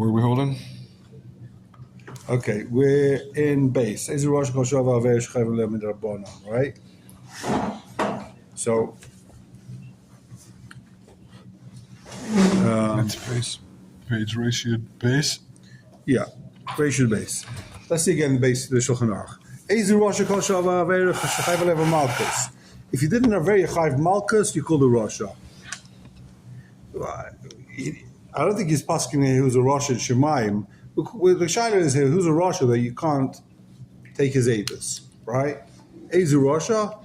Where are we holding? Okay, we're in base. Right? So, That's page ratio base. yeah, ratio base. Let's see again the base of the Shulchan Aruch. If you didn't have very chayv malchus, you call the Rasha. I don't think he's asking here who's a Rasha in Shemaim. The Shaila is here who's a Rasha that you can't take his Avis, right? Ezu Rasha,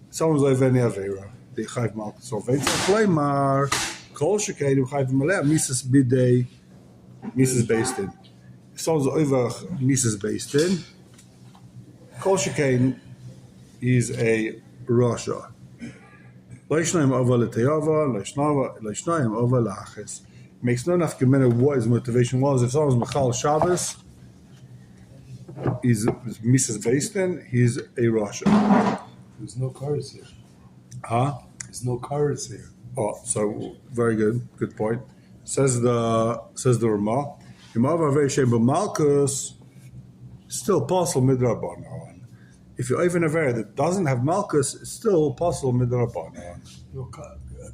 someone's over any Avera. The chayv malchus. So, Kleimar, Kol Shekedim chayv maleh, Mises Bidei, Mises based in. Someone's over Mises based in. Kol Shekedim is a Rasha. Leishnaim over Leteyava, Leishnaim over Lachis. Makes no enough matter what his motivation was. If someone's Machal Shabbos, he's Mrs. Bastin, he's a Rasha. There's no cars here. Huh? There's no cars here. Oh, so very good. Good point. Says the Ramah. Imava Veishem Malchus, still possible midrabanan. If you're even aware that doesn't have Malchus, it's still possible midrabanan. No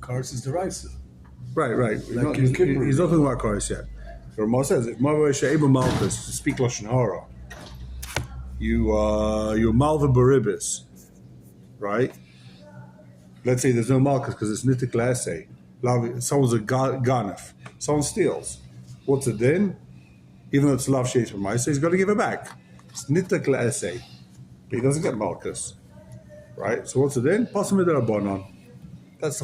cars is the rice. Right. Like He's not talking about cars yet. The Ramah says if Imava Veishem Malchus to speak lashon hara, you're Malva Baribis, right? Let's say there's no Malchus because it's nitik la'aseh. Someone's a ganef. Someone steals. What's it then? Even though it's lav sheish b'maisa, he's got to give it back. It's nitik la'aseh. But he doesn't get Malchus. Right? So what's it then? Pasul midrabanan. That's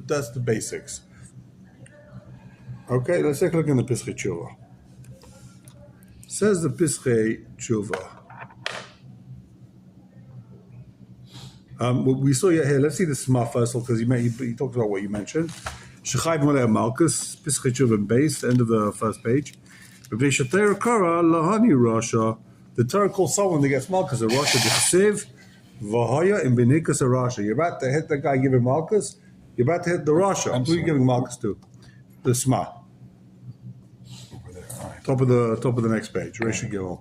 that's the basics. Okay, let's take a look in the Pischei Tshuva. Says the Pischei Tshuva. What we saw here, let's see the Sma first because he talked about what you mentioned. Shechayv Maleh Malchus, Pischei Tshuva base, end of the first page. The Torah calls someone that gets Malchus a Rasha D'chsev V'haya in Benikas a Rasha. You're about to hit the guy giving Malchus, you're about to hit the Rasha. Who are you giving Malchus to? The Sma. Over there. All right. Top of the next page, Reshi Gimel.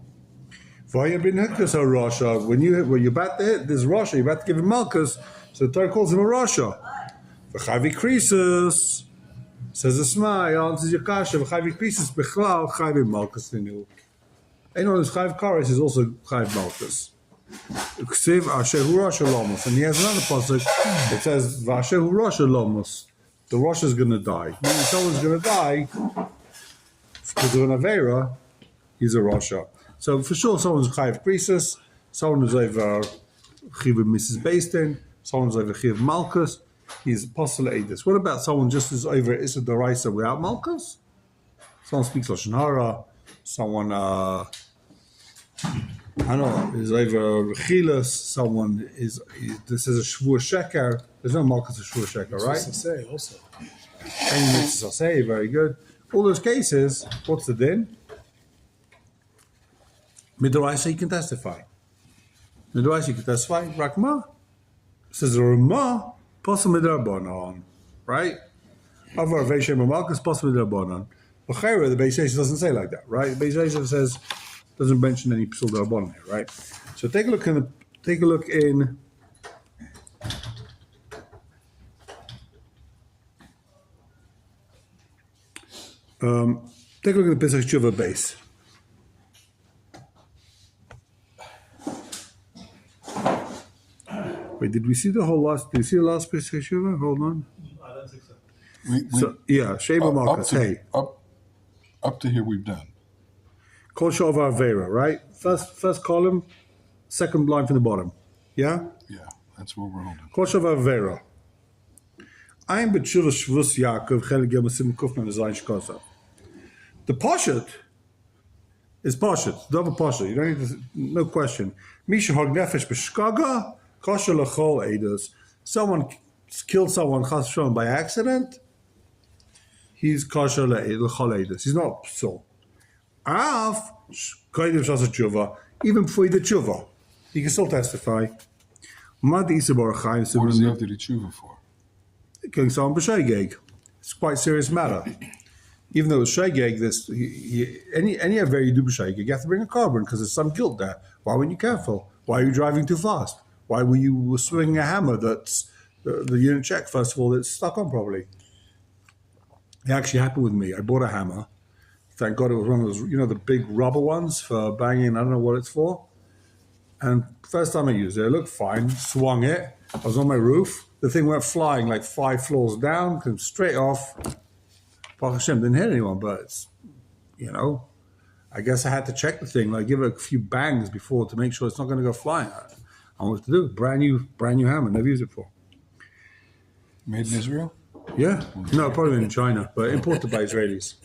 V'haya Benikas a Rasha. When you're about to hit this Rasha, you're about to give him Malchus, so the Torah calls him a Rasha. V'chavi Krisus. Says the Sma, he answers your kasha, v'chayv krisis b'chlal chayv malchus ninu. Anyone who's chayv kares is also chayv malchus. Ksiv asher hu rasha lomos. And he has another pasuk that says, v'asher hu rasha lomos. The rasha is going to die. Meaning someone's going to die because of an avera, he's a rasha. So for sure someone's chayv krisis, someone who's over chiv Mrs. Bastin, someone's over chiv malchus, he's apostle edus. What about someone just as over Issa Daraisa without Malchus? Someone speaks lashon hara. Someone I don't know is over Rechilas. Someone this is a shvur sheker. There's no Malchus of shvur sheker, right? Say also. Any mitzvah say very good. All those cases, what's the din? Midoraisa you can testify. Midoraisa you can testify. Rakma says the Ramah. Pasul midrabanan, right? Avar veishem malchus pasul midrabanan. B'chayra, the Beis Yosef doesn't say like that, right? The Beis Yosef doesn't mention any pasul midrabanan here, right? So take a look in take a look in the Pischei Tshuva base. Wait, did we see the whole last? Did you see the last Pischei Tshuva? Hold on. I don't think so. Yeah, Sheba Malchus. Hey, up to here we've done. Kol Shova Avera, right? First column, second line from the bottom. Yeah. Yeah, that's what we're holding. Kol Shova Avera. I'm b'tshuva shvus Yaakov chelik gimel sim kufman zayin shkosa. The poshet is poshet, double poshet. You don't need to, no question. Misha hog nefesh b'shkaga. Someone killed someone by accident. He's kosher l'chol edus. He's not so. Even before he did tshuva, he can still testify. What does he have to do tshuva for? Killing someone b'sheigeg. It's quite a serious matter. even though it's shegeg, any Aver you do b'shegeg, you have to bring a carbon because there's some guilt there. Why weren't you careful? Why are you driving too fast? Why were you swinging a hammer that's the unit check, first of all, that's stuck on properly? It actually happened with me. I bought a hammer. Thank God it was one of those, the big rubber ones for banging. I don't know what it's for. And first time I used it looked fine. Swung it. I was on my roof. The thing went flying like 5 floors down, came straight off. Baruch Hashem, didn't hit anyone, but it's, I guess I had to check the thing, like give it a few bangs before to make sure it's not going to go flying. I don't know what to do. Brand new hammer. Never used it before. Made in Israel? Yeah. No, probably in China, but imported by Israelis.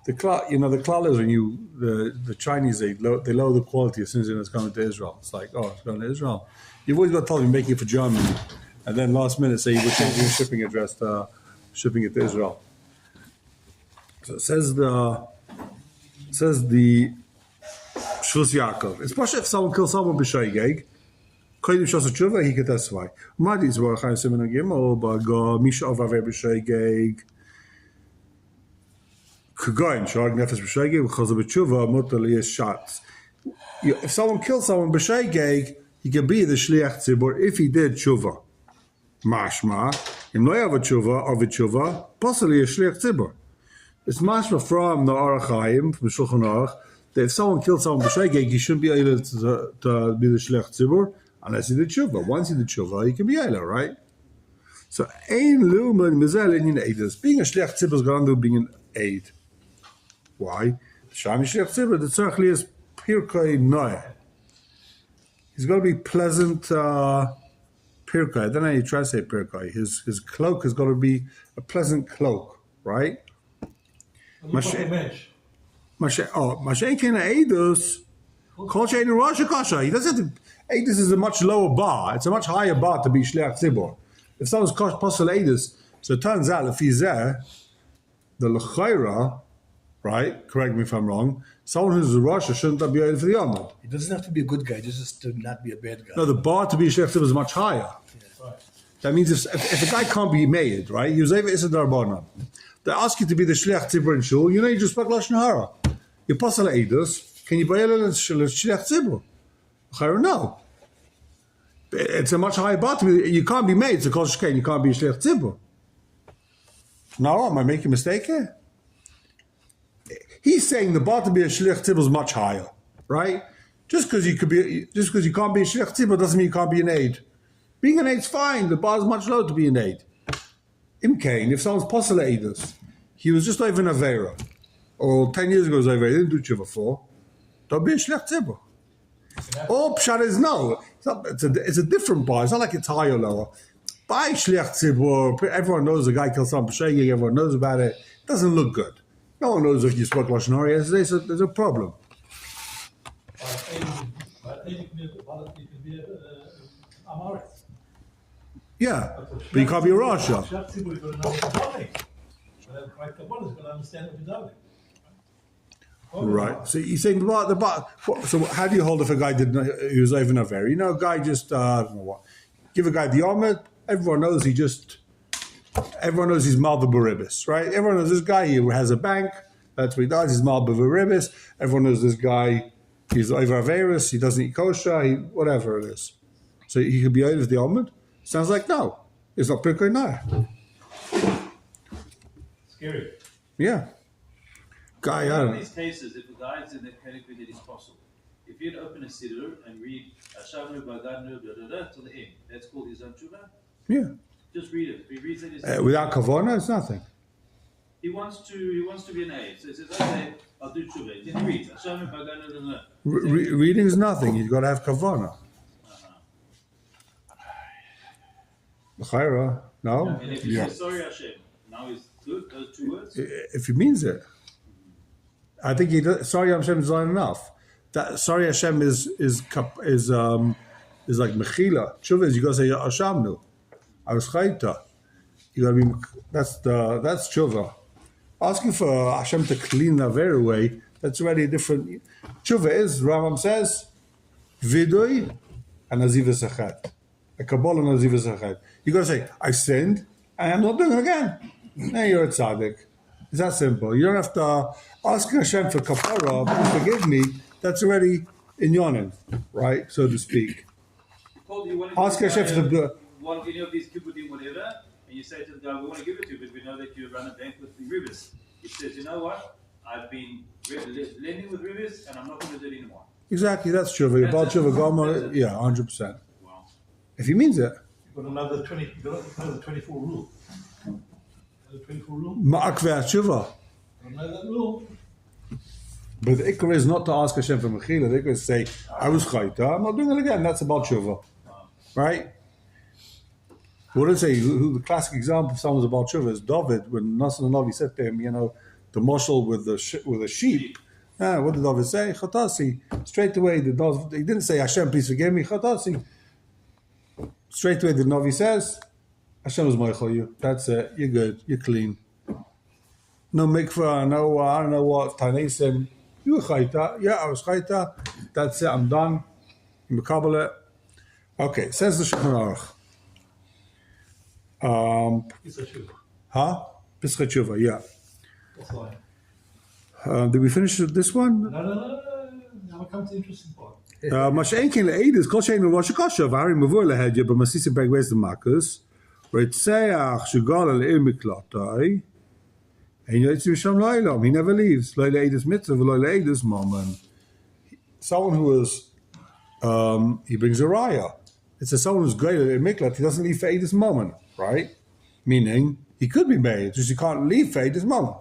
The klal is when the Chinese, they lower the quality as soon as it's coming to Israel. It's like, oh, it's going to Israel. You've always got told you make it for Germany, and then last minute say you were changing your shipping address to shipping it to Israel. So it says the Shvus Yaakov. It's possible if someone kills someone b'shaygeg, koydim shas tshuva he could testify. Madi is where Chaim Simon Gimel, but go misha of aver b'shaygeg. If someone kills someone b'shaygeg, he can be the shliach tzibur if he did tshuva. Mashma, im lo yav tshuva of tshuva, possibly a shliach tzibur. It's mashma from the Orach Chaim from Shulchan Aruch that if someone kills someone b'shaygeg, he shouldn't be able to be the shliach tzibur unless he did tshuva. Once he did tshuva, he can be able, right? So ein lumen mizel in aiders. Being a shliach tzibur is going to being an aid. Why? Shami shliach tzibur the tzarich is pirkei noah. He's got to be pleasant pirkei. I don't know how you translate pirkei. His cloak has got to be a pleasant cloak, right? Mashen ken aidus. Kol shein Rosh Kasha. He doesn't have to. Aidus is a much lower bar. It's a much higher bar to be shliach tzibur. If someone's posel aidus, so it turns out if he's there, the l'chayra, right? Correct me if I'm wrong. Someone who's a Rosh shouldn't be able for the Yomad. He doesn't have to be a good guy, just to not be a bad guy. No, the bar to be shliach tzibur is much higher. Right. That means if a guy can't be made, right? You say it's a darbana. They ask you to be the shliach tzibur in shul. You just speak lashon hara. You posel aidus. Can you buy a shliach tzibur? No. It's a much higher bar to be. You can't be made. It's a kol shkein. You can't be a shliach tzibur. No, am I making a mistake here? He's saying the bar to be a shliach tzibur is much higher, right? Just because you can't be a shliach tzibur doesn't mean you can't be an aid. Being an aid's fine. The bar is much lower to be an aid. Imkain, if someone's posel aidus, he was just over an avera, or 10 years ago was over. He didn't do tshuva for. Don't be a shliach tzibur. Or pshat is no. It's a different bar. It's not like it's higher or lower. By shliach tzibur, everyone knows the guy killed someone b'shaygeg. Everyone knows about it. It doesn't look good. No one knows if you spoke lashon hara yesterday. So there's a problem. Yeah, but you can't be a rasha. Right. So you're saying the bar. So how do you hold if a guy didn't? He was over an affair. A guy just I don't know what. Give a guy the omelet. Everyone knows Everyone knows he's Malba Baribis, right? Everyone knows this guy. He has a bank. That's what he does. He's Malba Baribis. Everyone knows this guy. He's over Averis. He doesn't eat kosher. Whatever it is. So he could be over the omelet. Sounds like no. It's not Pirkei Noah. Scary. Yeah. Guy, I don't In know. these cases, if a guy is in that category that is possible, if you'd open a siddur and read Ashavnu Baganu to the end, that's called Izam Tshuva. Yeah. Just read it. If he reads it, Without kavana, it's nothing. he wants to be an aide. So he says, okay, I'll do Tshuva. Then he reads Ashavnu Baganu. Reading is nothing. You've got to have kavana. L'chaira, no? And if he says, sorry Hashem, now he's good, those 2 words. If he means it. I think sorry Hashem is not enough. That sorry Hashem is like mechila. Tshuva is you gotta say Hashamnu. I was chayta. You gotta be that's tshuva. Asking for Hashem to clean the very way, that's already a different tshuva is, Rambam says, vidui and azivas echad. A kabbalah and azivas echad. You gotta say, I sinned and I'm not doing it again. Now you're a tzaddik. It's that simple. You don't have to ask Hashem for kapara, please forgive me. That's already in yonim, right, so to speak. Paul, you want Ask Hashem for the want any of these kibbutim, whatever, and you say to the guy, we want to give it to you, but we know that you run a bank with rivers. He says, you know what? I've been lending with rivers, and I'm not going to do it anymore. exactly. That's tshuva. About tshuva, gama, yeah, 100%. Wow. If he means it, You've got another 24 rule. Another 24 rule. ma'akveh tshuva. Another rule. But the ikar is not to ask Hashem for mechila. The ikar is to say, I was chayta, I'm not doing it again. That's about tshuva, right? What did I say? The classic example of someone's about tshuva is David, when Nassan and Navi said to him, the moshel with a sheep. What did David say? Chatasi. Straight away, he didn't say, Hashem, please forgive me. Chatasi. Straight away, the Navi says, Hashem is moichel you. That's it. You're good. You're clean. No mikvah, no, I don't know what, tanesim. You were chayta. Yeah, I was chayta. That's it. I'm done. You mekabel it. Okay, says the Shulchan Aruch. It's a shoe. Huh? Pischei Tshuva, yeah. That's why. Did we finish this one? No. Now I come to the interesting part. Masha'enkin le'edis, kol she'en Rosh Hashanah, v'harim mavur lehedya, b'masisi beg where's the Marcus? Retzeach shugala le'il miklatai, and yotzi v'sham lo'elam. He never leaves. Lo le'edis mitzvah, v'lo le'edis mammon. Someone who is, he brings a raya. It says someone who's greater in miklat, he doesn't leave for edis mammon, right? Meaning, he could be made, just he can't leave for edis mammon.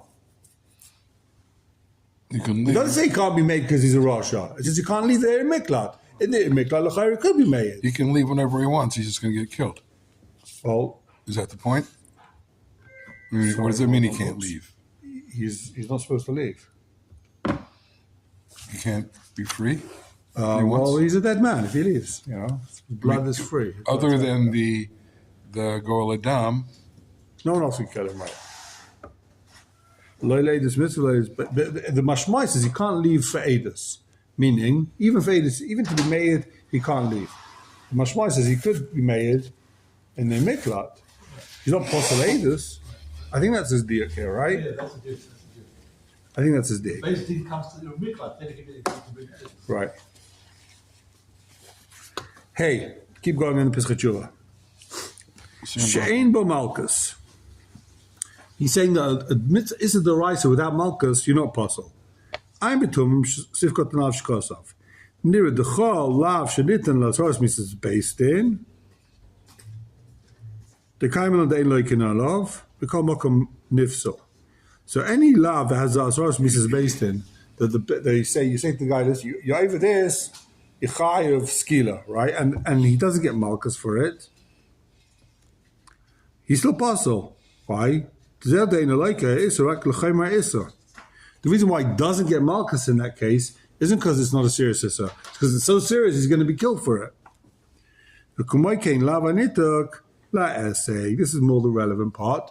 You can It leave. doesn't say he can't be made because he's a Rasha. It says he can't leave there in Miklat. In the Miklat, L'chayr could be made. He can leave whenever he wants. He's just going to get killed. Well, Is that the point? I mean, what does it mean he can't leave? he's not supposed to leave. He can't be free? He Well, wants- he's a dead man if he leaves. Blood is free. other than the Goel Adam, No one else can kill him, right? But the mashmai says he can't leave for Edis. Meaning, even for Edis, even to be made, he can't leave. The mashmai says he could be made in the Miklat. He's not possible Edis. I think that's his deal here, right? Yeah, that's a difference. I think that's his deal. Basically, it comes to the miklat, then it comes to bring it. Right. Hey, keep going in the Pischei Tshuva. She'ein bo malchus. He's saying that admits is a deraisa without malchus, you're not puzzle. I'm betumim sifkot lav shkosav. Near the chol lav sheniten lasoros misses based in. The kaimen on the ein loikin alav. We call makom nifsel. So any lav that has the asoros misses based in, that you say to the guy this, you're over this, you're high of skila, right? And he doesn't get malchus for it. He's still puzzle. Why? The reason why he doesn't get malchus in that case isn't because it's not a serious issa. It's because it's so serious he's going to be killed for it. This is more the relevant part.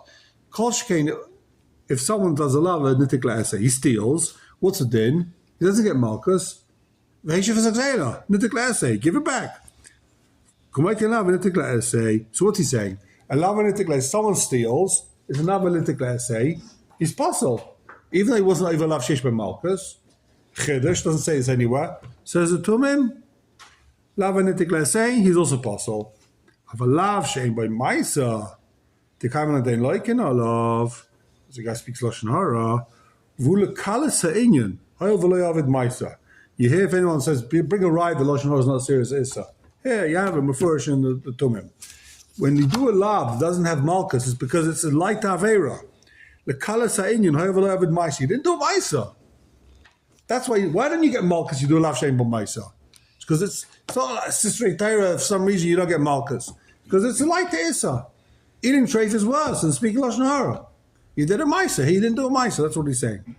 If someone does a lava nitik la essay, he steals. What's the din? He doesn't get malchus. Nitik la essay, give it back. So what's he saying? A lava nitik la, someone steals. It's another nitik la essay. He's puzzle. Even though he wasn't over lav shesh by malchus. Chiddush doesn't say this anywhere. Says it to him. Lava nitik la essay. He's also puzzle. Have a lav shein by maisa. The kamen dein loikin alav. As the guy speaks lashon hara. Vule kalis ha'inyan. Hayol v'lo yavid maisa. You hear if anyone says, bring a ride, the lashon hara is not serious issa. Here you have a mafurish in the tumim. When you do a lav that doesn't have malchus, it's because it's a light avera. The kalis ha'inyan. Hayol v'lo yavid maisa. You didn't do maisa. That's why. Why don't you get malchus? You do a lav shein by maisa. Because it's not like sister Torah. For some reason, you don't get malchus because it's a light issa. Eating treif is worse than speaking lashon hara. You did a maisa. He didn't do a maisa. That's what he's saying.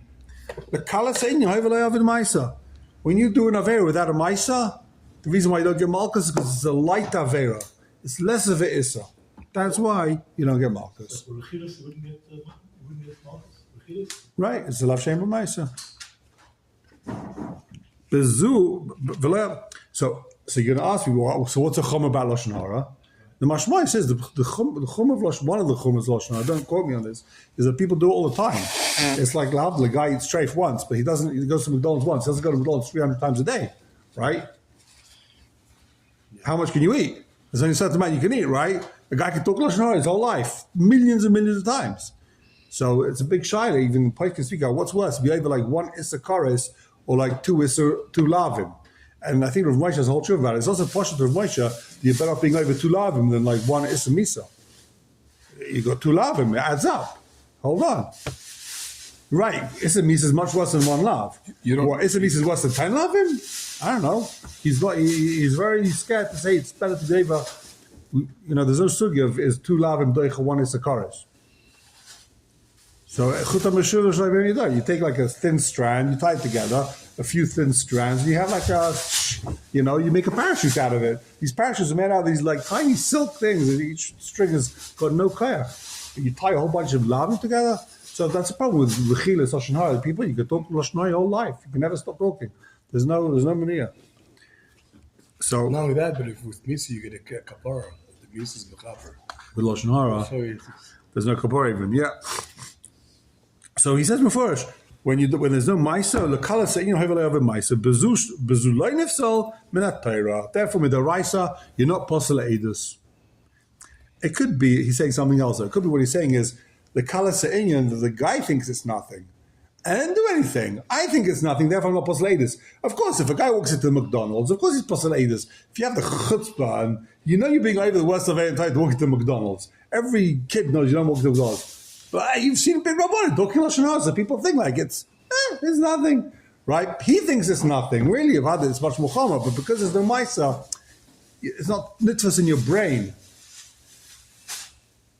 The kalas in you maisa. When you do an avera without a maisa, the reason why you don't get malchus is because it's a light avera. It's less of a issa. That's why you don't get malchus. For Rechilus, you wouldn't get malchus. Rechilus? Right? It's a lav shem maisa. So you're going to ask me, so what's a chum about lashon hara? The Mashmai says the chum of Lashon, one of the chum of Lashon, don't quote me on this, is that people do it all the time. It's like the guy eats treif once, but he goes to McDonald's once, he doesn't go to McDonald's 300 times a day, right? How much can you eat? There's only a certain amount you can eat, right? A guy can talk Lashon Hara his whole life, millions and millions of times. So it's a big shaila. Even Pike can speak out. What's worse, be either like one Issachar or like two Lavim. And I think Rav Moshe has a whole truth about it. It's also poshut Rav Moshe, you're better off being over two Lavim than like one Issa Misa. You got two Lavim, it adds up. Hold on. Right, Issa Misa is much worse than one Lav. Issa Misa is worse than 10 Lavim? I don't know. He's very scared to say it's better to be over. There's no sugi of is two Lavim doicha one Issachar. So you take like a thin strand, you tie it together, a few thin strands, and you have like you make a parachute out of it. These parachutes are made out of these like tiny silk things, and each string has got no kaya. You tie a whole bunch of lavim together. So that's the problem with Rechilas Lashon Hara. People, you can talk Lashon Hara your whole life. You can never stop talking. There's no mania. So not only that, but if with Misa you get a kapara, the Misa is mechaper. With Lashon Hara, there's no kapara even. Yeah. So he says Mefurish, when there's no Maisa, Lakala say, Hevel over Maisa, Bezulay Nifsal, Minat Taira. Therefore, with the Raisa, you're not Posel Edus. It could be, he's saying something else. It could be what he's saying is, the Kala Se'inyan, the guy thinks it's nothing. I didn't do anything. I think it's nothing, therefore I'm not Posel Edus. Of course, if a guy walks into McDonald's, of course he's Posel Edus. If you have the chutzpah, and you're being over the worst of it to walk into McDonald's. Every kid knows you don't walk into McDonald's. But you've seen a big Rabban talking Lashon Hara, so people think like it's nothing, right? He thinks it's nothing. Really, if had it's much more common, but because there's no Maisa, it's not nitfas in your brain.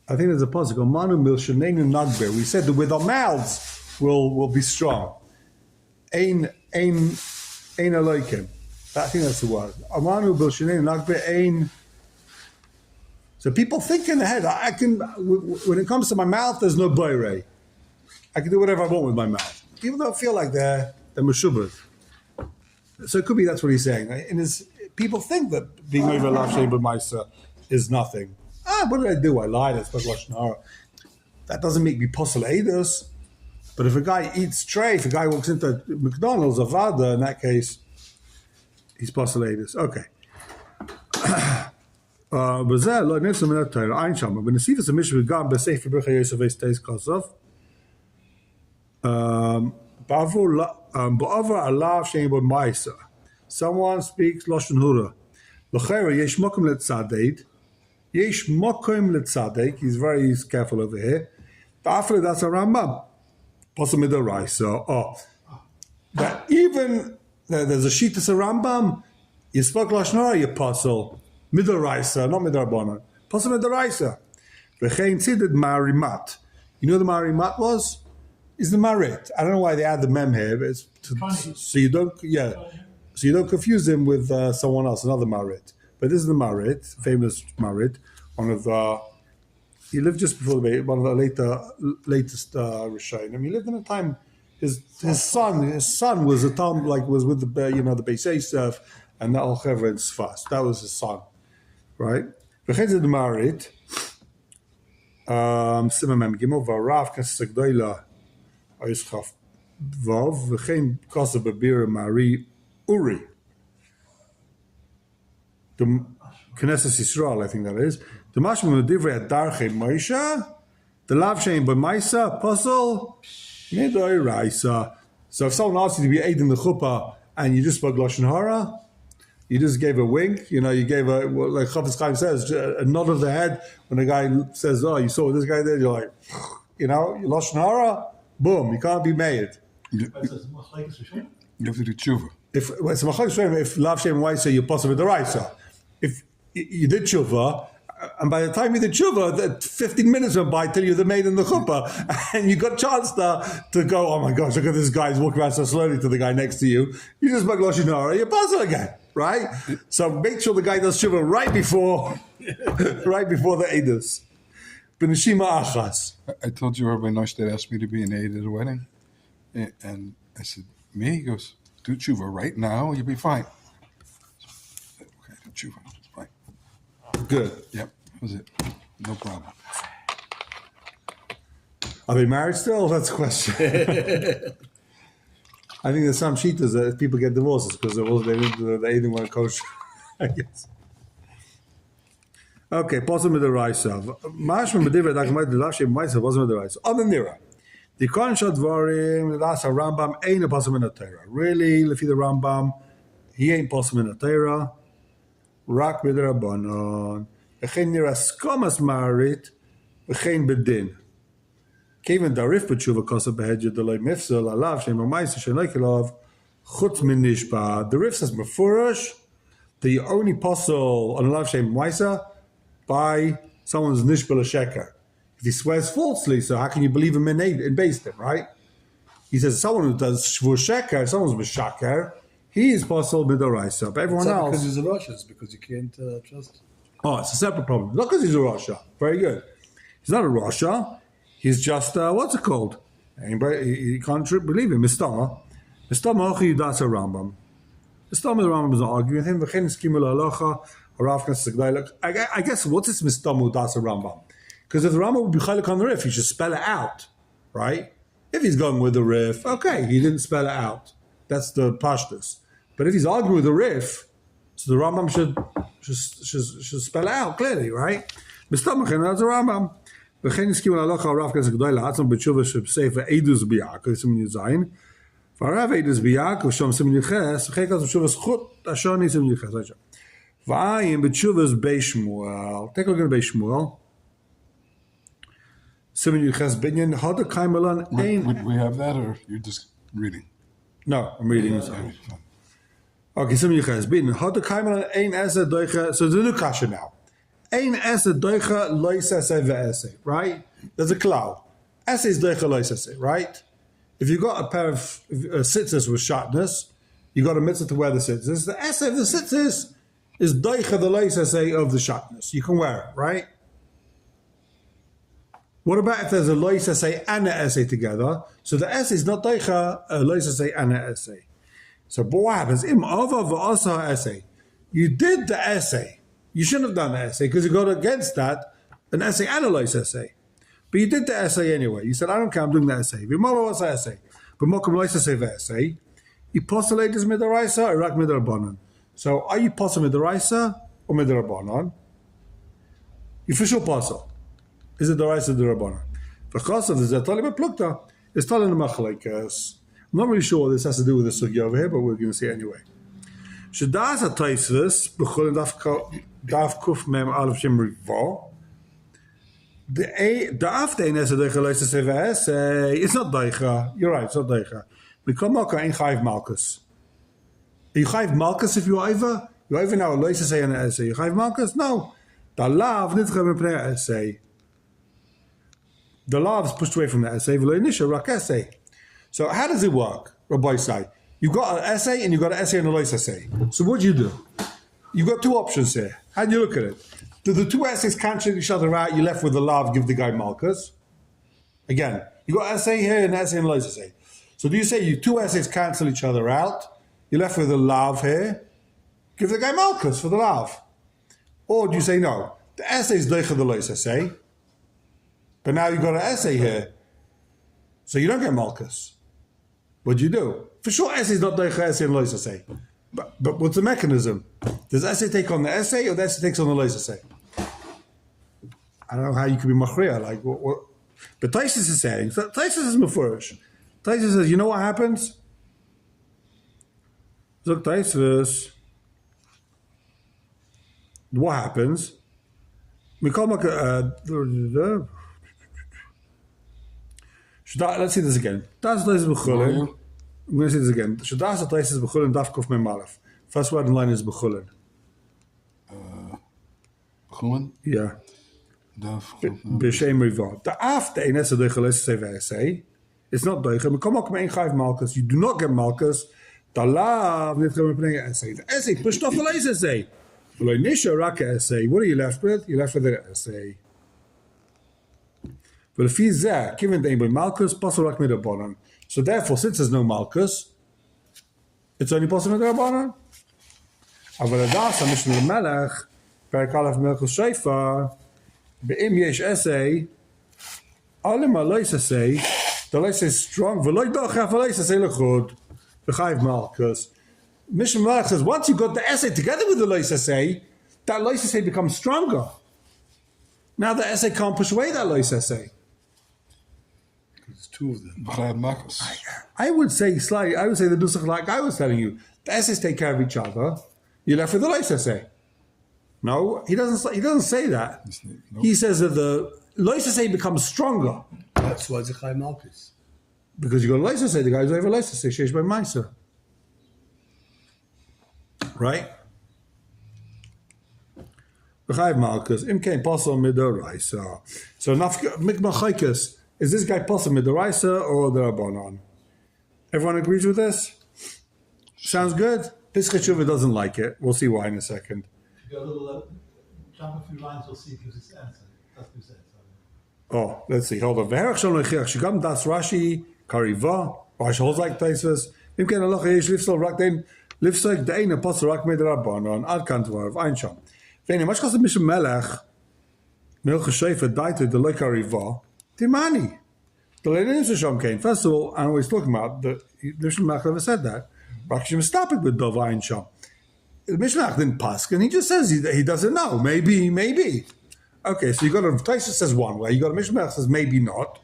I think there's a pasuk, Manu Milshaneinu Nagber. We said that with our mouths will be strong. Ein Elokim. I think that's the word. Amanu Milshaneinu Nagber Ein. So people think in the head, when it comes to my mouth, there's no boirei. I can do whatever I want with my mouth. People don't feel like they're meshubas. So it could be that's what he's saying. People think that being over lav shein b'maisa is nothing. What did I do? I lied. I spoke Lashon Hara. That doesn't make me posel edus. But if a guy eats treif, if a guy walks into McDonald's or Vada, in that case, he's posel edus. Okay. בזה לא נצא מן התורה, אין שם, בנסיבס המשהו גם בספר ברכי יוסף וסטייס כוסף, בעבור עליו שאין בו מייסה. Someone speaks Lashon Hara. לכאורה, יש מקום לצדק, he's very careful over here, ואפילו that's a Rambam, פוסל מדרייסה, that even, there's a shittas a Rambam, you spoke Lashon Hara, you posel, Midoraisa, not Midarabana. Possible Midoraisa. V'chein tzidid marimat. You know what the marimat was? Is the marit. I don't know why they add the mem here, but it's so you don't confuse them with someone else, another marit. But this is the marit, famous marit, he lived just before one of the latest Rishonim. He lived in a time. His son was a Tom, was with the the Beis Yosef and the Al Chevra in Sfas. That was his son. Right? V'chezed the Marit, Simamem Gimel, V'arav Knesset Gdoila, Ayishchaf Vav, V'chein Kosev Bebir Mari Uri. The Knesset Yisrael, I think that is. The Mashma Medivrei Adarchei Moshe, the Lav Shein B'Maisa, Posel, Midoi Raisa. So if someone asks you to be aid in the chuppah and you just spoke Lashon Hara, you just gave a wink, you gave like Chafetz Chaim says, a nod of the head when a guy says, you saw this guy there, you're like, Lashon Hara, boom, you can't be made. You have to do tshuva. If it's a machlokes, if Lav Shem Waisa, you're possible the Raisa. If you did tshuva, and by the time you did tshuva, 15 minutes went by till you're the maid in the chuppah, and you got a chance to go, oh my gosh, look at this guy, he's walking around so slowly to the guy next to you. You just spoke Lashon Hara, you're possible again. Right? So make sure the guy does tshuva right before the Eidos. B'neshima achas. I told you Rabbi Noshted asked me to be an aide at a wedding. And I said, me? He goes, do tshuva right now, you'll be fine. I said, okay, do tshuva. Fine. Good. Yep. Was it? No problem. Are they married still? That's the question. I think there's some shitas that people get divorces because they didn't want to coach. I guess. Okay, posum with the rice of. Mashma medivra dakmai the lashe ma'isa posum with the rice. On the nira. The Kohen Dvarim, that's a Rambam, ain't a posum in the Torah. Really, lefi the Rambam, he ain't posum in the Torah. Rak with the Rabbanon. V'chein nira skomas marit, v'chein bedin. Kevin darif b'tshuva kosa behedya delay mifsel, alav shem ha'maisa shenaikelov, chutz min nishba. The Rif says mefurash, the only posel on alav shem ha'maisa by someone's nishba l'sheker. If he swears falsely, so how can you believe him in based him, right? He says someone who does shvur sheker, someone's mishaker, he is possible midoraisa. But everyone else, because he's a Russian, it's because you can't trust. oh, it's a separate problem. Not because he's a Rasha. Very good. He's not a Rasha. He's just what's it called? He can't believe him. Mistama. Mistama ochi yudas Rambam. Mistama the Rambam is not arguing with him. V'chein skimul halacha. I guess what's this Mistama yudas Rambam? Because if the Rambam would be chalik on the Rif, he should spell it out, right? If he's going with the Rif, okay, he didn't spell it out. That's the pashtus. But if he's arguing with the Rif, so the Rambam should spell it out clearly, right? Mistamachin, that's the Rambam. V'chein iskim l'halacha Rav Knesset G'dayla atzam b'tshuva sheb'sefer Eidus b'Yaakov simin Yuzayin. V'arav Eidus b'Yaakov shom simin Yuches v'chein kaz b'tshuvas chut ashani simin Yuches. V'ayim b'tshuvas Beis Shmuel. Take a look at Beis Shmuel. Simin Yuches binyan hada kaimelan ein. Would we have that, or you're just reading? No, I'm reading this. Okay, Simin Yuches binyan hada kaimelan ein esa doicha. So there's a new kasha now. Ein esa doicha lois ese ve'ese, right? There's a cloud. Ese is doicha lois ese, right? If you've got a pair of sitzes with sharpness, you've got a mitzvah to wear the sitzes. The ese of the sitzes is doicha the lois ese of the sharpness. You can wear it, right? What about if there's a lois ese and a ese together? So the ese is not doicha lois ese and a ese. So but what happens? Im ava v'asa ese. You did the ese. You shouldn't have done the essay because you got against that an essay and a lois essay. But you did the essay anyway. You said, I don't care, I'm doing the essay. V'malo was the essay. But mokum lois essay v'essay. You postulate is midaraisa or rak midarabanan. So are you posel midaraisa or midarabanan? You for sure posel. Is it daraisa or darabanan? Because of the zetali beplukta, it's telling the machlekes. I'm not really sure what this has to do with the sugya over here, but we're going to see anyway. Shedas ataysis b'chol daf kuf mem alef shem riva. The after ein esa deicha lois ese ve'ese. It's not deicha. You're right. It's not deicha. Mikol malka ein chayiv malchus. Are you chayiv malchus if you're over? You're over now lois ese and ese. You chayiv malchus? No. The lav nitcha mepnei ese. The lav is pushed away from the ese. V'lo inisha rak ese. So how does it work? Rabbi say. You've got an essay and you've got an essay and a lois essay. So what do? You've got two options here. How do you look at it? Do the two essays cancel each other out? You're left with the lav, give the guy Malchus. Again, you've got an essay here and an essay and a lois essay. So do you say you two essays cancel each other out? You're left with the lav here. Give the guy Malchus for the lav. Or do you say no? The essay is deicha the lois essay. But now you've got an essay here. So you don't get Malchus. What do you do? For sure, essay is not deicha essay and lois essay. But what's the mechanism? Does essay take on the essay or the essay takes on the lois essay? I don't know how you could be machriya. Like what? But Taisus is saying. Taisus is mefurish. Taisus says, you know what happens? Look, Taisus. What happens? We call let's see this again. That's Taisus b'chulin. I'm going to say this again. Shadas atayis is b'chulin daf kuf mem alef. First word in line is b'chulin. B'chulin? Yeah. Daf. B'shem riva. The after ein esa deicha lois ese ve'ese. It's not deicha. Mekom akum ein chayiv malchus. You do not get malchus. The lav nitcha mepnei essay. The essay pushed off the lois essay. V'lo nisha rak essay. What are you left with? You're left with the essay. V'lefi zeh given dein by malchus pasol rak midabonan. So therefore, since there's no malchus, it's only possible with Rabbanan. Aval adasa mishnah melech perik alef melchus sheifa Be'im yesh essay, alim alois essay, the lois is strong, v'loy dochaf alois essay lechud, v'chayv malchus. Mishnah Malach says, once you got the essay together with the lois essay, that lois essay becomes stronger. Now the essay can't push away that lois essay. There's two of them. Begrijp Marcus. I would say slightly, I would say the nusach like I was telling you. The essays take care of each other. You're left with the lois essay. No, he doesn't say that. Nope. He says that the lois essay becomes stronger. That's why it's a Chai Malchus. Because you got a lois essay, the guy's over lois essay, sheish by Maisa. Right? V'chayv Malchus, im kein posel midoraisa. So mikmachaikas, is this guy posel midoraisa or the Rabbanon? Everyone agrees with this? Sounds good? Pischei Shuvah doesn't like it. We'll see why in a second. If you go a little, jump a few lines, you'll see it gives its answer. That's what he said. Oh, let's see. Hold on. V'herach shalom lechiach shigam das Rashi kariva. Rashi holds like Taisus. Im ken halacha yesh lifsol rak den lifsol de'ena posel rak med Rabbanon ad kan dvarav ein sham. V'ene mash chassid Mishnah Melech milch shefer daite de le kariva timani. The ladies of Sham came. First of all, and we're talking about the Mishnah Melech never said that. Rashi was stopping with dov ein sham. The Mishnah Melech didn't pass, and he just says he doesn't know. Maybe. Okay, so you got a Taisus says one way, you got a Mishnah Melech says maybe not.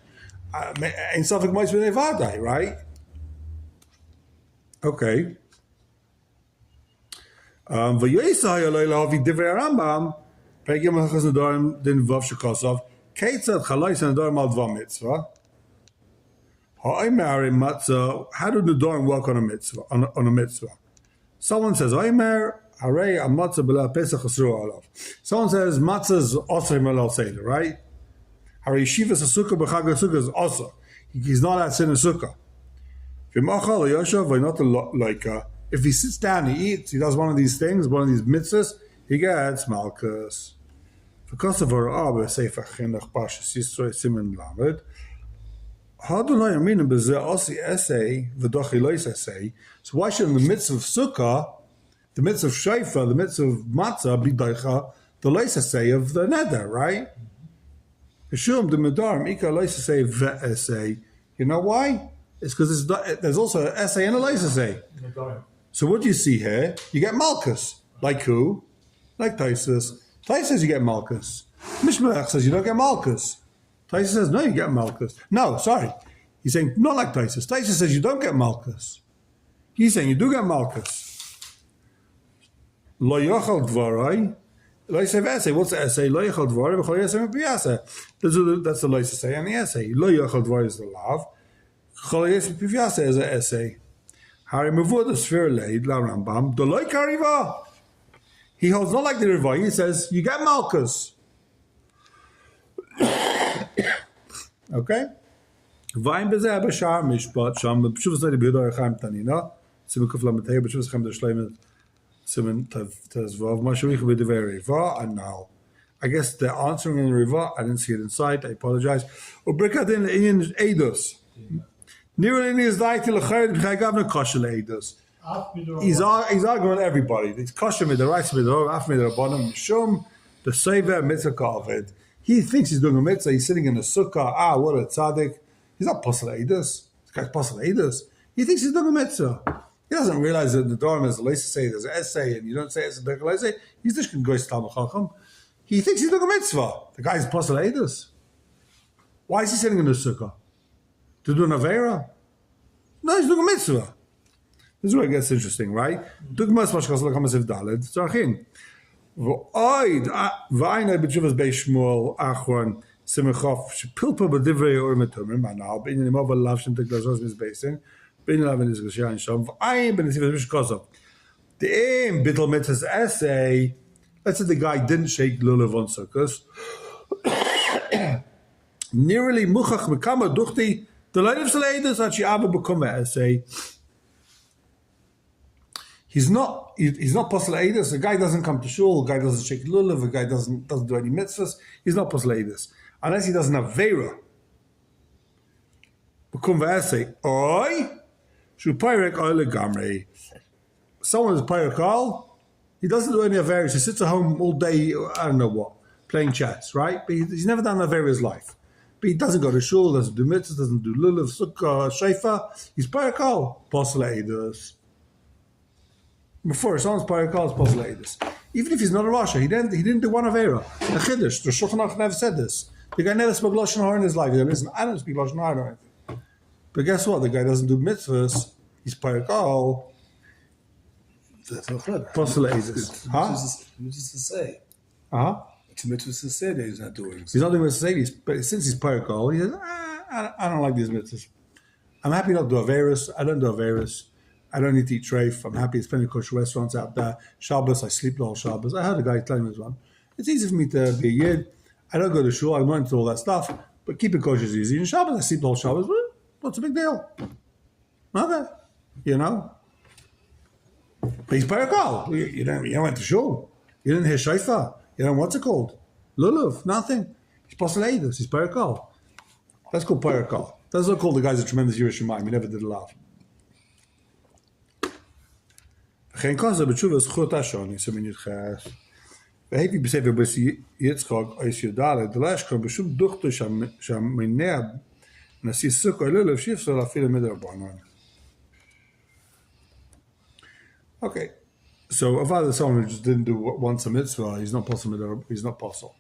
In Suffolk might be Nevada, right? Okay. V'yosai alayla avi divrei Rambam pegim hachas nedarim din vav shekosov keitzad chalais nedarim al dva mitzvah. Ha'omer matzah. How do nedarim work on a mitzvah? On a mitzvah. Someone says Omer. Harei a matzah b'la pesach asur alav. Someone says matzah's osir melal seder, right? Harei shivas asukah b'chag asukah is osir. He's not at sin asukah. V'machal yoshav v'not loika. If he sits down, he eats, he does one of these things, one of these mitzvahs, he gets malchus. Because of our Abba Sefer Chinuch Parshas Yisro Siman Lamed, how do I mean b'zeh osi essay v'dochi lois essay? So why should in the mitzvah of sukkah, the mitzvah of shayfa, the mitzvah of matzah be doicha the lois essay of the neder, right? Hishum the medarim ika lois essay ve'essay. You know why? It's because there's also an essay and a lois essay. So what do you see here? You get malchus. Like who? Like Taisus. Taisus says you get malchus. Mishnah says you don't get malchus. Taisus says no, you get malchus. No, sorry. He's saying not like Taisus. Taisus says you don't get malchus. He's saying you do get malchus. Lo yochal dvarai. Lo yisei essay. What's the essay? Lo yochal dvarai. V'chol yisei mepiyasa. That's the lo yisei and the essay. Lo yochal dvarai is the lav. Chol yisei mepiyasa is the essay. Hari mevud the sphere leid la Rambam. The lo kariva. He holds not like the Riva. He says you get malchus. Okay? Vayin bezeh b'shar mishpat sham b'shuvas leid b'yodar echaim tanina simen kuf lametei b'shuvas echaim d'shleimet simen tezvav mashuich b'divei Riva. And now I guess they're answering in the Riva. I didn't see it inside. I apologize. Ubrikadin le'inyin eidus. Nirulini is daiti l'chayr b'chaygav ne'kosher le'eidus. He's arguing with everybody. He's kosher with the rights with the af with the rabbanim mishum the sever mitzvah kaved. He thinks he's doing a mitzvah. He's sitting in a sukkah. What a tzaddik! He's not posel eidus. This guy's posel eidus. He thinks he's doing a mitzvah. He doesn't realize that the Dharma is a say. There's an essay, and you don't say it's a say. He's just going to go to Talmud Chacham. He thinks he's doing a mitzvah. The guy's posel eidus. Why is he sitting in the sukkah? To do an avera? No, he's doing a mitzvah. This is where it gets interesting, right? Dugmas mashkas lakamas daled tzarchin. V'oid v'ayna b'tshuvas beishmuel achron simachov shpilpa b'divrei oimetumim anal b'inyan imov alav shem teglazos mizbesin b'inyan alav nizgashiyan sham v'ayin b'nisivas mishkosov. The aim bittel mitzvah's essay. Let's say the guy didn't shake lulav on sukkos. Nearly muchach mekama duchti the leiv saleidus at she'ava b'koma essay. He's not posel eidus. The guy doesn't come to shul. The guy doesn't shake lulav. The guy doesn't do any mitzvahs. He's not posel eidus unless he doesn't have vera. Bekum v'essay oi shu pyrek oile gamrei. Someone is pyrek al. He doesn't do any averis. He sits at home all day. I don't know what. playing chess, right? But he's never done Avera in his life. But he doesn't go to shul, doesn't do mitzvahs, doesn't do lulav, sukkah, sheifa. He's parakal, posel edus. Before someone's parakal is posel edus. Even if he's not a Rasha, he didn't do one Avera. The Chiddush, the Shulchan Aruch never said this. The guy never spoke Lashon Hara in his life. He said, listen, I don't speak Lashon Hara or anything. But guess what? The guy doesn't do mitzvahs. He's parakal. That's not good. Posel edus. Huh? Mitzvahs to say. Uh-huh. It's mitzvahs to say that he's not doing. He's not doing mitzvahs, but since he's parakal, he says, I don't like these mitzvahs. I'm happy not to do Averis. I don't do Averis. I don't need to eat treif. I'm happy. There's plenty of kosher restaurants out there. Shabbos, I sleep the whole Shabbos. I heard a guy telling me this one. It's easy for me to be a yid. I don't go to shul. I'm not into all that stuff. But keeping kosher is easy. And Shabbos, I sleep the whole Shabbos. Well, what's the big deal? Okay. You know? But he's parakal. You don't went to shul. You didn't hear shayfa. You know what's it called? Lulav. Nothing. He's posel edus. He's parakal. That's called parakal. That's not called the guy's a tremendous Yerush Shamayim. He never did a lav. Geen kans dat betjuva is goed ashon. Is hem niet gaas. We hebben besef bij Yitzchak als je daar de lash kan besum dochter sham minab nasi suko lulav shif so lafil med Rabbanan. Okay. So if either someone who just didn't do once a mitzvah, he's not possible. He's not possible.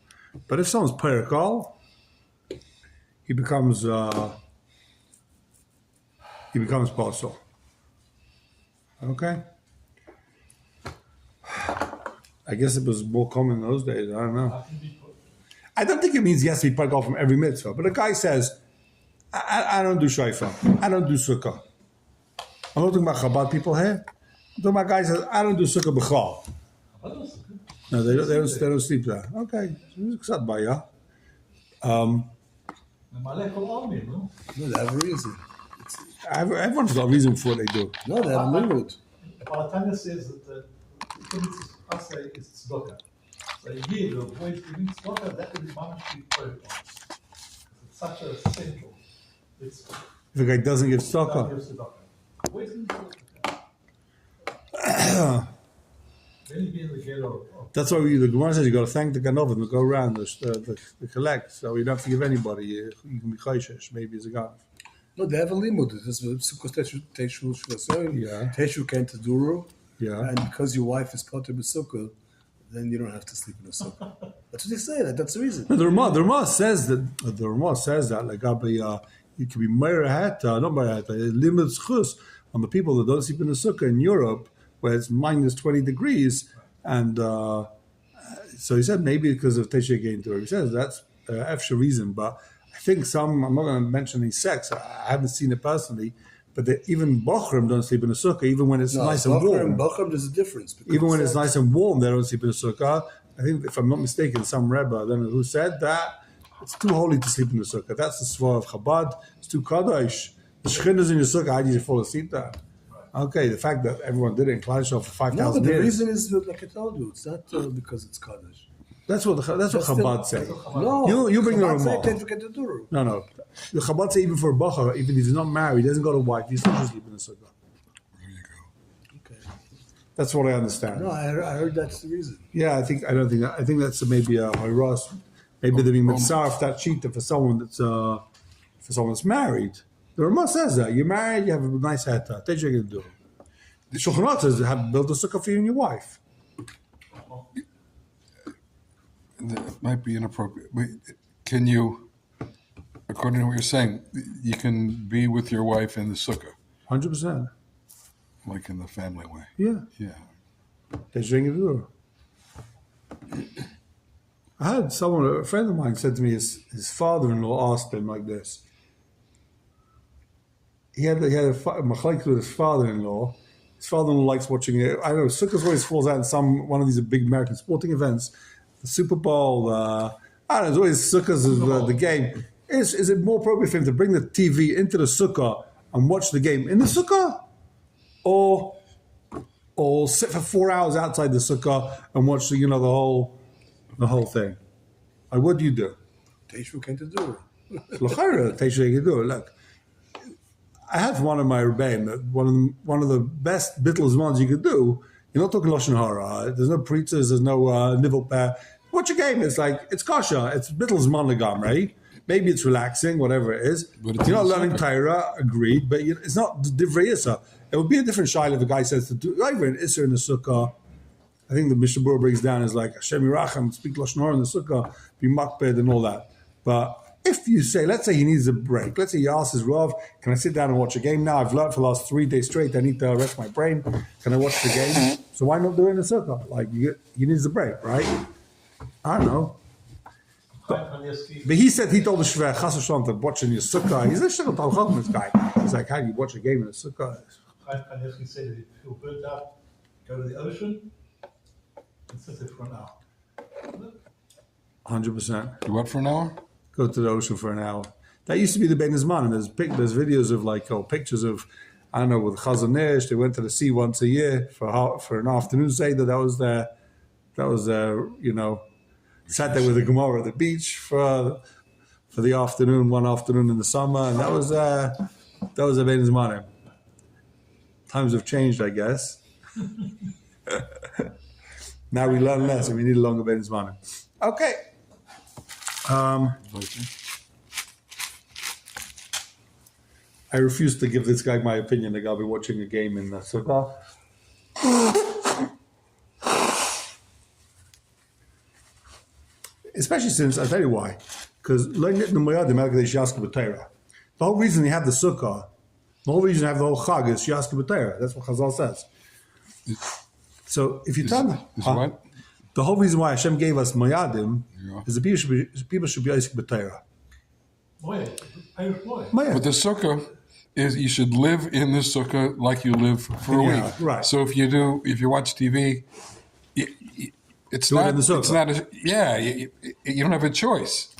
But if someone's parakal, he becomes possible. Okay. I guess it was more common in those days. I don't know. I don't think it means he has to be parakal from every mitzvah. But a guy says, I don't do shayfa. I don't do sukkah. I'm not talking about Chabad people here. I'm talking about guys that says, I don't do sukkah b'chal. No, they don't sleep there. Okay. No, they have a reason. Everyone's got a reason for what they do. No, they have a limit. Our Tanya says that the Asay is tzedakah. So here, the way to read tzedakah, that is mamash protocol. It's such a central. It's If a guy doesn't give not tzedakah. give tzedakah. Where's the tzedakah? Then you be in the ghetto of That's why the Gemara says you got to thank the Ganovim to go around the collect. So you don't have to give anybody. You can be chayshish, maybe as a Ganav. No, they have a limit. This is because Teshu Shvasoim, Yeah. Teshu Kent Duru, Yeah. and because your wife is part of the sukkah, then you don't have to sleep in a sukkah. That's what they say. That's the reason. No, the Ramah says that like you can be Meirahata, not Meirahata, limits chus on the people that don't sleep in the sukkah in Europe where it's minus 20 degrees, and so he said maybe because of Teshu Kent Duru. He says that's extra reason, but I think I'm not going to mention any sects. I haven't seen it personally, but even Bochrim don't sleep in a sukkah, even when it's nice and warm. Bochum, there's a difference. because Even when it's nice and warm, they don't sleep in a sukkah. I think, if I'm not mistaken, some Rebbe, I don't know who said that, it's too holy to sleep in the sukkah. That's the svara of Chabad. It's too kadosh. The shechinah's in your sukkah, how do you fall asleep there? Okay, the fact that everyone did it in Klal Yisrael for No, 5,000 but the years. reason is, like I told you, it's not because it's Kaddish. That's what Chabad say. No, You bring the Chabad say Ramah. can't forget the Duru. No. The Chabad say even for a Bachar, even if he's not married, he doesn't got a wife, he's still sleep in the sukkah. There you go. Okay. That's what I understand. No, I heard that's the reason. Yeah, I think that's maybe a Hiras. Maybe they're being mitzaref that cheetah for someone that's married. The Ramah says that you're married, you have a nice head. That's what you're going to do. The Shulchan Aruch says have build a sukkah for you and your wife. That might be inappropriate. Can you, according to what you're saying, you can be with your wife in the sukkah, 100%. like in the family way? Yeah. Yeah. That's what you're going to do. I had a friend of mine said to me, his father-in-law asked him like this. He had a machlek with his father-in-law. His father-in-law likes watching it. I don't know, Sukkot always falls out in one of these big American sporting events. The Super Bowl, I don't know, it's always Sukkot is the game. Is it more appropriate for him to bring the TV into the Sukkah and watch the game in the Sukkah? Or sit for 4 hours outside the Sukkah and watch the whole thing? Like, what do you do? Teshu can't do Look, I had one of my rebbeim that one of the best Beatles ones you could do. You're not talking Lashon Hara. There's no preachers. There's no nivel pair. watch a game. It's like, it's kasha. It's Bittles monogam, right? Maybe it's relaxing, whatever it is. But it's You're not in the learning sukkah. Torah, agreed, but it's not different Issa. It would be a different shayla if a guy says to do, either an Issa in the sukkah. I think the Mishnah Berurah brings down is like, Hashem Yiracham, speak Lashon Hara in the sukkah, be makbed and all that. But if you say, let's say he needs a break. Let's say he asks his Rav, can I sit down and watch a game now? I've learned for the last 3 days straight. I need to rest my brain. Can I watch the game? So why not do it in the sukkah? Like, he needs a break, right? I don't know. But he said, he told the Shver, Chas Hashem, to watch in your sukkah. He's a shikal talchot, this guy. He's like, how do you watch a game in a sukkah? Chaim Kanievsky said if you feel burnt out, go to the ocean and sit there for an hour. 100%. You what for an hour? Go to the ocean for an hour. That used to be the Ben Zman, and there's videos of like, pictures of, I don't know, with Chazon Ish. They went to the sea once a year for an afternoon Seder. That was sat there with the Gemara at the beach for the afternoon, one afternoon in the summer, and that was a Ben Zman. Times have changed, I guess. Now we learn less, and we need a longer Ben Zman. Okay. I refuse to give this guy my opinion that I'll be watching a game in the sukkah. Especially since, I'll tell you why. Because the whole reason you have the sukkah, the whole reason you have the whole chag is Yaska B'Torah. That's what Chazal says. So if you tell me, what? the whole reason why Hashem gave us Moyadim Yeah. is that people should be Yaska B'Torah. Moed, Irish Moed. But the sukkah is you should live in the sukkah like you live for a Yeah, week. right. So if you watch TV, it's Do it not. in the sukkah. It's not. You don't have a choice.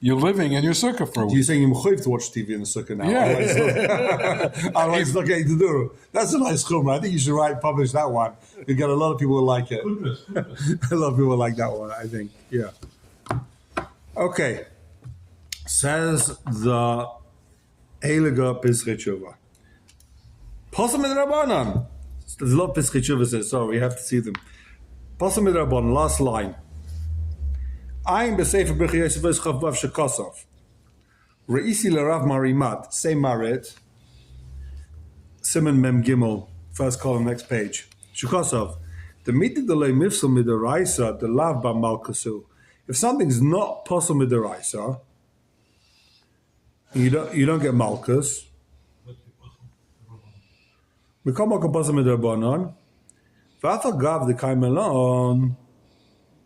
You're living in your sukkah for a You're week. saying you're mechuyev to watch TV in the sukkah now. Yeah. Otherwise it's not getting to do. That's a nice chumrah. I think you should publish that one. You got a lot of people who like it. Goodness. A lot of people like that one, I think. Yeah. Okay. Says the Eiliga Pischei Tshuva. Pasam Mid Rabbanan. There's a lot of Pischei Tshuva says, so we have to see them. Pasam Mid Rabbanan, last line. Ein b'sefer Birchei Yosef Chav Vav Shekosov. Re'isi l'Rav Marimat. Say Marit. Simon Mem Gimel. First column, next page. Shekosov. The mitzvah delay mifsal midaraisa the lav ba malkasu. If something's not possible midaraisa, you don't get malchus. We come back possible midarabanan. V'afa gav the kaimelon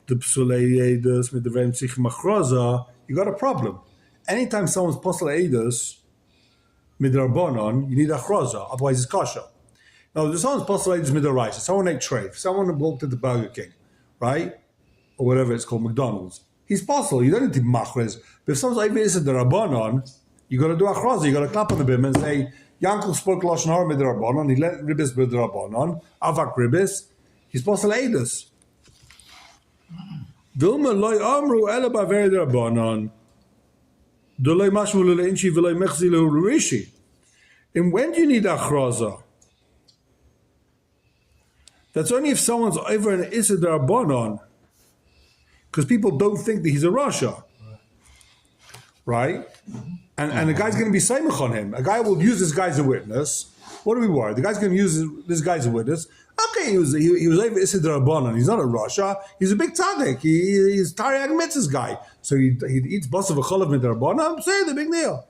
the psulei edus midavrem tzich machroza. You got a problem. Anytime someone's possible edus midarabanan, you need a chroza. Otherwise, it's kasha. Now, the someone's possible edus midaraisa. Someone ate treif. Someone walked to the Burger King, right, or whatever it's called, McDonald's. He's possible. You don't need to machrez. But if someone's over is the rabbanon, you got to do a chroza. You got to clap on the bim and say, Yankel spoke lashon hara midrabanon. He let ribis midrabanon. Avak ribis. He's possible edus. Dilma loy amru ela baveri drabanon. Dolay mashmu leinchi v'loy mechzi rishi. And when do you need a chroza? That's only if someone's over an Issa Darabanan, because people don't think that he's a Rasha. Right? And the guy's going to be Saimach on him. A guy will use this guy as a witness. What are we worried? The guy's going to use this guy as a witness. Okay, he was over Issa Darabanan. He's not a Rasha. He's a big tzaddik. He's Tariag Mitzvah's guy. So he eats Basav V'cholav Midrabanan. Say the big deal.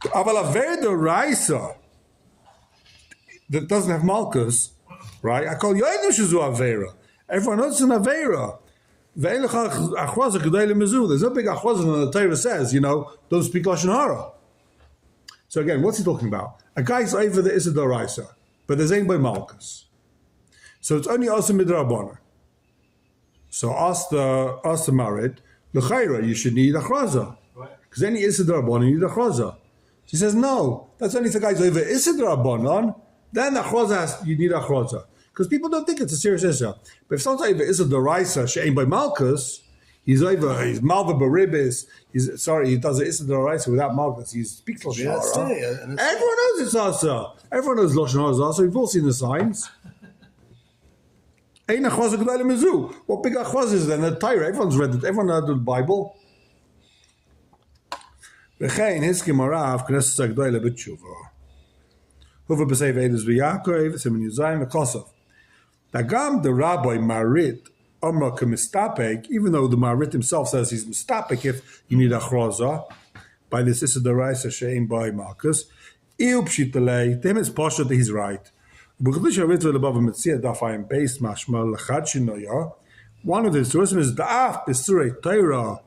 Aval Aver Raisa that doesn't have Malchus. Right? I call Yoinu Shazu Avera. Everyone knows it's an Avera. There's no big achroza when the Torah says, don't speak Lashon Hara. So again, what's he talking about? A guy's over the Issa Doraisa, but there's ain't by Malchus. So it's only also Midrabana. So ask the Marid, L'chaira, you should need achroza. Because any Issa Dorabanan, you need achroza. She says, no, that's only if the guy's over Issa Dorabanan, then you need achroza. Because people don't think it's a serious issue. But if someone's over Issa Doraisa, she'ain by Malchus, he's Malva Baribis, he does the Issa Doraisa without Malchus, he speaks Lashon Hara. Everyone knows it's Asa. Everyone knows Lashon Hara is Asa. We've all seen the signs. Ein achroza g'dayla mizu. What big achroza is then? The Torah. Everyone's read it. Everyone read the Bible. V'chein hiskim arav knesses ag'dayla b'tshuva. Huva b'sei v'edus v'Yakov simin Yuzayim v'Kosov. Dagam the rabbi marit amra k'mistapek, even though the marit himself says he's mistapek if you need achroza by this issa deraisa she'ein by Malkus. Iu pshitalei. To him it's posher that he's right. One of his sources is da'af b'surei Torah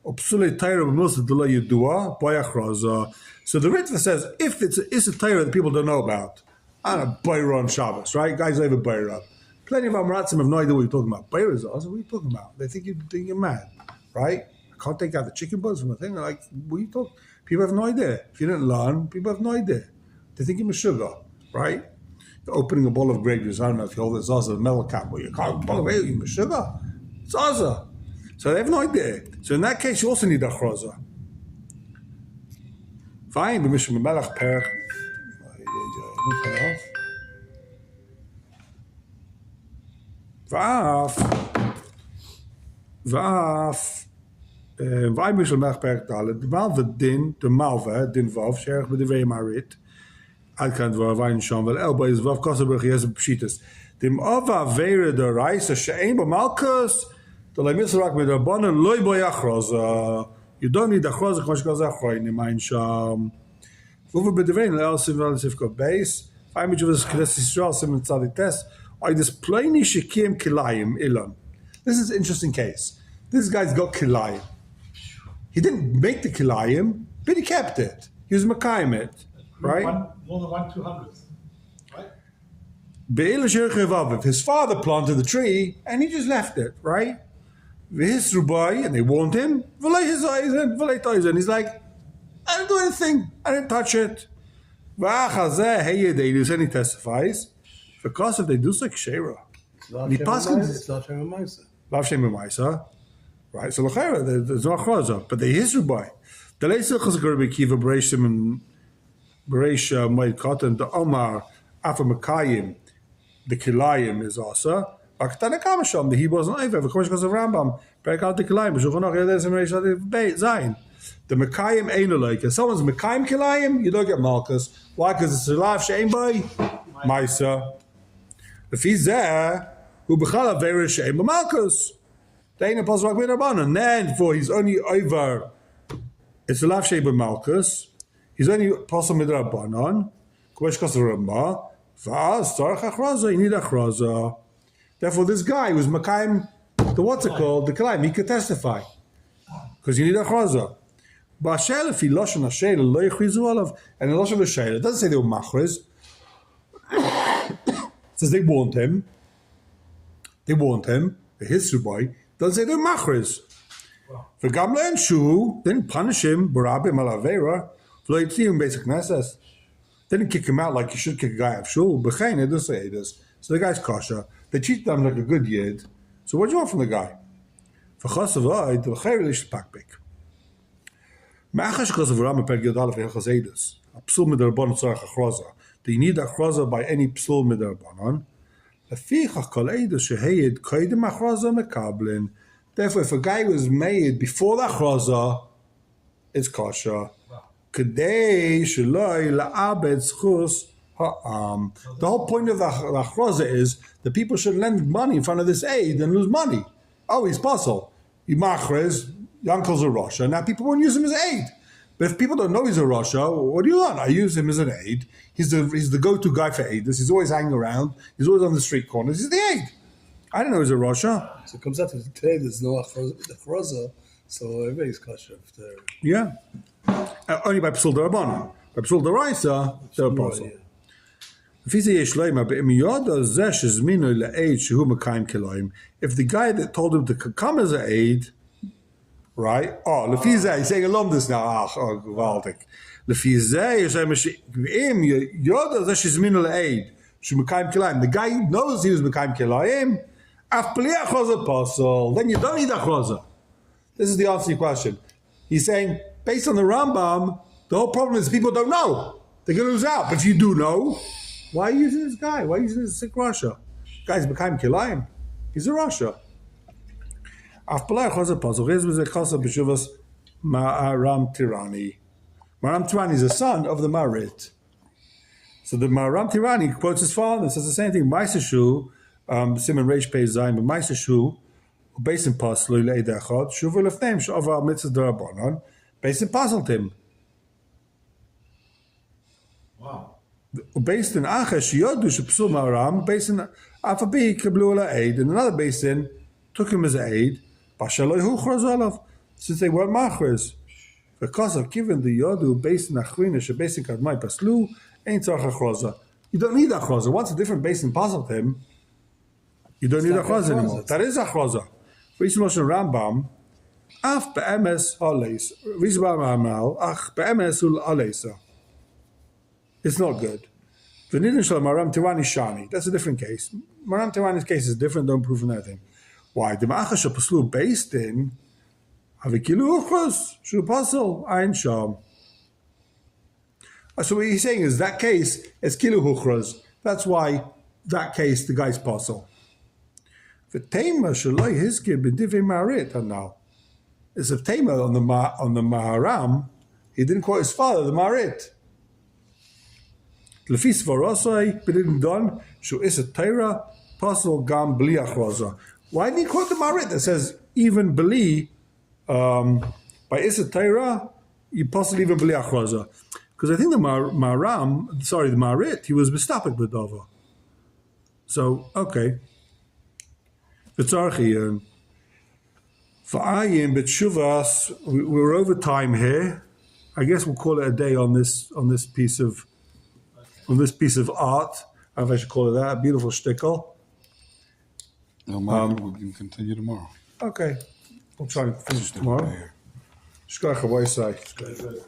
or p'sulei Torah b'musa d'lo yedua by achroza. So the Ritva says if it's a Torah that people don't know about, I don't know, Bayra on Shabbos, right? Guys over Bayra. Plenty of Amratzim have no idea what you're talking about. Bayra is awesome. What are you talking about? They think you're mad, right? I can't take out the chicken buzz from a thing. They're like, what are you talking? People have no idea. If you didn't learn, people have no idea. They think you're sugar, right? You're opening a bowl of grape juice. I don't know if you hold this Zaza metal cap, or you can't bowl of you sugar. Zaza. So they have no idea. So in that case, you also need achroza. Fine, but Mishra Melech Perach. V'af. V'ay Mishra Melech Perach Dalet. Malva din, the Malva, din Vav, Sherach b'divei Marit. Ad kan dvar vayn shon vel elba is vav kosaberg yes pshitas dem ava vere der reise shein ba malkus the le misrak mit der bonen loy boy achroz you don't need achroz kosh koz achroy in mein sham over be devein also vel sifko base I image of this kres Israel sim tzadi test I this plaini shikim kilayim ilan. This is an interesting case. This guy's got kilayim. He didn't make the kilayim, but he kept it. He was makayim it. Right? More than 1/200th, right? His father planted the tree and he just left it, right? His Rubai, and they warned him. He's like, I didn't do anything. I didn't touch it. And he testifies. Because if they do so, Kshera. And he passes. Lav Shem B'Maisa. Right? So, there's no achroza. But they his Rubai. The Leisel Chazak Kiva Bereshim and Bereisha Moed Cotton, the Omar Afa Makayim, the Kilayim is also. Akhtana Kamasham, the Hebrew wasn't over. Of course, because of Rambam, break out the Kilayim, but Shulchan Aruch there's a Zayin. The Makayim ain't like. If someone's Makayim Kilayim, you don't get Malkus. Why? Because it's a lav she'ein by Maisa. If he's there, who B'chala Ve'er she'ein by Malkus. They ain't a Pasuk Min Rabbanan. And then for he's only over, it's a lav she'ein by Malkus. He's only possible with Rabbanon. You need achraza. Therefore, this guy was Makayim, the what's it called, the Kalayim, he could testify. Because you need achraza. Ba'ashel, if he lashon hashel, lo yichrizu alav, and the lashon hashel, it doesn't say they were machriz. It says they warned him. They warned him, the history boy, doesn't say they were machriz. For Gamla and Shu, didn't punish him, barabim alavera, basic Knesses. Didn't kick him out like you should kick a guy out of shul. B'chein, they do say this. So the guy's kosher. They treat them like a good yid. So what do you want from the guy? For chasavai, the l'chayr lish pakpik. Ma'achash kosav Rambam per Yodalef Yechazedus. A psul midrabanon tzarech achroza. Do you need achroza by any psul midrabanon? Lefichach kol eidus shehayid koydem achroza mekablin. Therefore, if a guy was made before the achroza, it's kosher. The whole point of the achroza is that people should lend money in front of this aid and lose money. Oh, he's puzzled. He machrez, your uncle's a Rasha. Now people won't use him as aid. But if people don't know he's a Rasha, what do you want? I use him as an aid. He's the go-to guy for aid. He's always hanging around. He's always on the street corners. He's the aid. I didn't know he's a Rasha. So it comes out to today there's no achroza, so everybody's kosher. Yeah. Only by Psul Rabani. By Psul Daraisa, they're apostle. If the guy that told him to come as an aid, right? Oh, Lefizeh, he's saying along this now. Oh, gewaltig. Lefizeh, the guy knows he was Mekayim Kilayim. Then you don't need achroza. This is the answer to your question. He's saying, based on the Rambam, the whole problem is people don't know. They're going to lose out. But if you do know, why are you using this guy? Why are you using this sick Rasha? Guys, became Kilayim. He's a Rasha. Ma'aram Tirani. Ma'aram Tirani is a son of the Marit. So the Ma'aram Tirani quotes his father and says the same thing. Maisashu, Simon Reish Pei Zayin, but Maisashu, based in Paslu, Leidachot, Shuvu Lefnem, Shavar Mitzvah Darabanan, based in Paseltim. Wow. Based in Achesh, Yodu, Shepsul Ma'aram, based in Afabi, Kablu Ala Aid, and another basin took him as an aid, Bashaloi Huchrazalav, since they weren't Machras. Because of given the Yodu based in Achrina, based in Kadmai Paslu, ain't Tzarcha Chroza. You don't need Achroza. Once a different base in Paseltim, you don't need Achroza anymore. That is Achroza. Reason Moshe Rambam, Af be'emes ha'leis. Reason Rambam, Ach be'emes ul ha'leisa. It's not good. V'nidin shal Maram Tirani Shani. That's a different case. Maram Tirani's case is different, don't prove anything. Why? The Ma'achash Paslu based in Havikilu Uchros, Shu Pasel, Ein Sham. So what he's saying is that case is Kilu Uchros. That's why that case the guy's Pasel. V'tema Shalai Hizkir B'divei Marit now. It's a Tema on the Maharam. He didn't quote his father, the Marit. Lefis Varosai B'didin Don Shu Isa Teira Pasel Gam Bli Achroza. Why didn't he quote the Marit that says even Bli by Isa Teira you possibly even Bli Achroza? Because I think the the Marit, he was mistapik b'dava. So, okay. V'tzarchi, v'ayin b'tshuvas, we're over time here. I guess we'll call it a day on this piece of art. I don't know if I should call it that, a beautiful shtickle. No matter, we can continue tomorrow. Okay. We'll try and finish tomorrow. Shkoyach, what do you say? Very good.